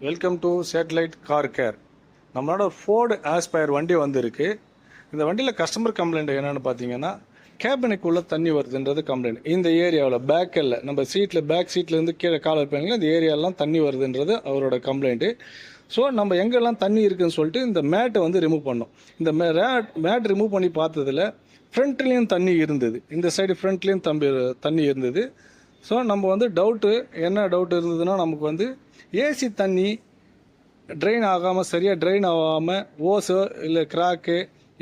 Welcome to satellite car care. நம்மளோட Ford Aspire வண்டி வந்திருக்கு. இந்த வண்டியில் கஸ்டமர் கம்ப்ளைண்ட் என்னென்னு பார்த்தீங்கன்னா, கேபினுக்குள்ளே தண்ணி வருதுன்றது கம்ப்ளைண்ட். இந்த ஏரியாவில் பேக்கில் நம்ம சீட்டில் பேக் சீட்லேருந்து கீழே கால் வைப்பாங்களா, இந்த ஏரியாலாம் தண்ணி வருதுன்றது அவரோட கம்ப்ளைண்ட்டு. ஸோ நம்ம எங்கெல்லாம் தண்ணி இருக்குதுன்னு சொல்லிட்டு இந்த மேட்டை வந்து ரிமூவ் பண்ணோம். இந்த மேட் ரிமூவ் பண்ணி பார்த்ததில் ஃப்ரண்ட்லேயும் தண்ணி இருந்தது, இந்த சைடு ஃப்ரண்ட்லேயும் தண்ணி இருந்தது. ஸோ நம்ம வந்து என்ன டவுட் இருந்ததுன்னா, நமக்கு வந்து ஏசி தண்ணி ட்ரெயின் ஆகாமல் சரியாக ட்ரெயின் ஆகாமல் ஓஸோ இல்லை கிராக்கு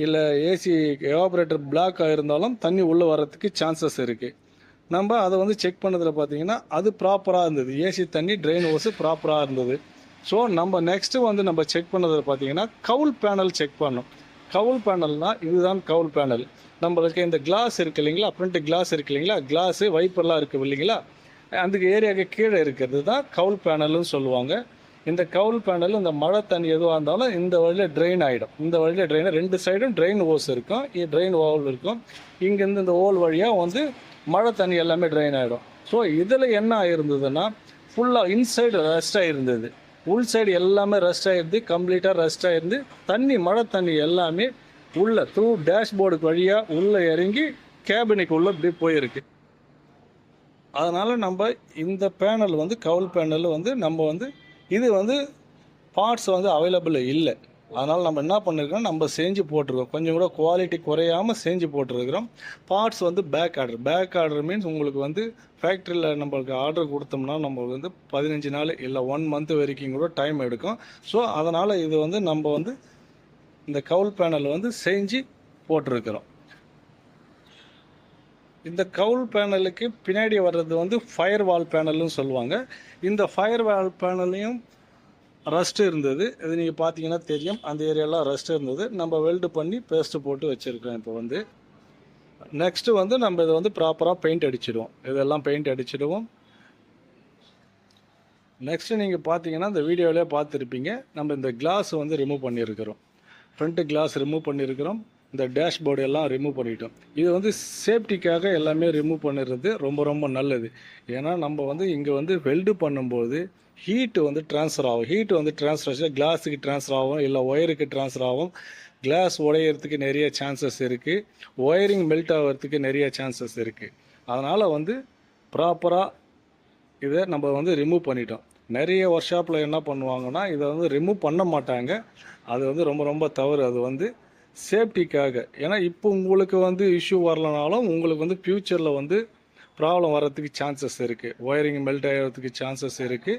இல்லை ஏசி எவாபரேட்டர் பிளாக் ஆகிருந்தாலும் தண்ணி உள்ளே வர்றதுக்கு சான்சஸ் இருக்குது. நம்ம அதை வந்து செக் பண்ணதில் பார்த்தீங்கன்னா அது ப்ராப்பராக இருந்தது, ஏசி தண்ணி ட்ரெயின் ஓஸு ப்ராப்பராக இருந்தது. ஸோ நம்ம நெக்ஸ்ட்டு வந்து நம்ம செக் பண்ணதில் பார்த்தீங்கன்னா கவுல் பேனல் செக் பண்ணோம். கவுல் பேனல்னால் இதுதான் கவுல் பேனல். நம்மளுக்கு இந்த கிளாஸ் இருக்குது இல்லைங்களா, ஃப்ரண்ட்டு கிளாஸ் இருக்குது இல்லைங்களா, கிளாஸு வைப்பர்லாம் இருக்குது இல்லைங்களா, அந்த ஏரியாவுக்கு கீழே இருக்கிறது தான் கவுல் பேனல்னு சொல்லுவாங்க. இந்த கவுல் பேனல் இந்த மழை தண்ணி எதுவாக இருந்தாலும் இந்த வழியில் ட்ரெயின் ஆகிடும். இந்த வழியில் ட்ரெயின், ரெண்டு சைடும் ட்ரெயின் ஓஸ் இருக்கும், ட்ரெயின் ஓல் இருக்கும். இங்கேருந்து இந்த ஓல் வழியாக வந்து மழை தண்ணி எல்லாமே ட்ரெயின் ஆகிடும். ஸோ இதில் என்ன ஆகிருந்ததுன்னா, ஃபுல்லாக இன்சைடு ரெஸ்ட் ஆகிருந்தது, உள் சைடு எல்லாமே ரெஸ்ட் ஆகிருந்து, கம்ப்ளீட்டாக ரெஸ்ட் ஆகிருந்து தண்ணி மழை தண்ணி எல்லாமே உள்ளே த்ரூ டேஷ்போர்டுக்கு வழியாக உள்ளே இறங்கி கேபினுக்கு உள்ளே இப்படி போயிருக்கு. அதனால் நம்ம இந்த பேனல் வந்து கவுல் பேனல் வந்து நம்ம வந்து இது வந்து பார்ட்ஸ் வந்து அவைலபிள் இல்லை. அதனால் நம்ம என்ன பண்ணியிருக்கோம், நம்ம செஞ்சு போட்டிருக்கோம், கொஞ்சம் கூட குவாலிட்டி குறையாமல் செஞ்சு போட்டிருக்கிறோம். பார்ட்ஸ் வந்து பேக் ஆர்டர் மீன்ஸ் உங்களுக்கு வந்து ஃபேக்ட்ரியில் நம்மளுக்கு ஆர்டர் கொடுத்தோம்னா நம்மளுக்கு வந்து 15 நாள் இல்லை 1 மந்த் வரைக்கும் கூட டைம் எடுக்கும். ஸோ அதனால் இது வந்து நம்ம வந்து இந்த கவுல் பேனல் வந்து செஞ்சு போட்டிருக்கிறோம். இந்த கவுல் பேனலுக்கு பின்னாடி வர்றது வந்து ஃபயர் வால் பேனல்னு சொல்லுவாங்க. இந்த ஃபயர் வால் பேனல்லையும் ரஸ்ட் இருந்தது, இது நீங்கள் பார்த்தீங்கன்னா தெரியும், அந்த ஏரியாலாம் ரஸ்ட் இருந்தது. நம்ம வெல்டு பண்ணி பேஸ்ட்டு போட்டு வச்சுருக்கோம். இப்போ வந்து நெக்ஸ்ட்டு வந்து நம்ம இதை வந்து ப்ராப்பராக பெயிண்ட் அடிச்சிடுவோம், இதெல்லாம் பெயிண்ட் அடிச்சிடுவோம். நெக்ஸ்ட்டு நீங்கள் பார்த்தீங்கன்னா இந்த வீடியோவிலே பார்த்துருப்பீங்க, நம்ம இந்த கிளாஸ் வந்து ரிமூவ் பண்ணியிருக்கிறோம், ஃப்ரண்ட்டு கிளாஸ் ரிமூவ் பண்ணியிருக்கிறோம், இந்த டேஷ்போர்டு எல்லாம் ரிமூவ் பண்ணிட்டோம். இது வந்து சேஃப்டிக்காக எல்லாமே ரிமூவ் பண்ணிடுறது ரொம்ப ரொம்ப நல்லது. ஏன்னா நம்ம வந்து இங்கே வந்து வெல்டு பண்ணும்போது ஹீட்டு வந்து ட்ரான்ஸ்ஃபர் ஆகும். ஹீட்டு வந்து ட்ரான்ஸ்ஃபர் ஆச்சு கிளாஸுக்கு ட்ரான்ஸ்ஃபர் ஆகும், இல்லை ஒயருக்கு ட்ரான்ஸ்ஃபர் ஆகும். கிளாஸ் உடையிறதுக்கு நிறைய சான்சஸ் இருக்குது, ஒயரிங் மெல்ட் ஆகிறதுக்கு நிறைய சான்சஸ் இருக்குது. அதனால் வந்து ப்ராப்பராக இதை நம்ம வந்து ரிமூவ் பண்ணிட்டோம். நிறைய ஒர்க் ஷாப்பில் என்ன பண்ணுவாங்கன்னா இதை வந்து ரிமூவ் பண்ண மாட்டாங்க, அது வந்து ரொம்ப ரொம்ப தவறு. அது வந்து சேஃப்டிக்காக, ஏன்னா இப்போ உங்களுக்கு வந்து இஷ்யூ வரலனாலும் உங்களுக்கு வந்து ஃப்யூச்சரில் வந்து ப்ராப்ளம் வர்றதுக்கு சான்சஸ் இருக்குது, ஒயரிங் மெல்ட் ஆகிறதுக்கு சான்சஸ் இருக்குது.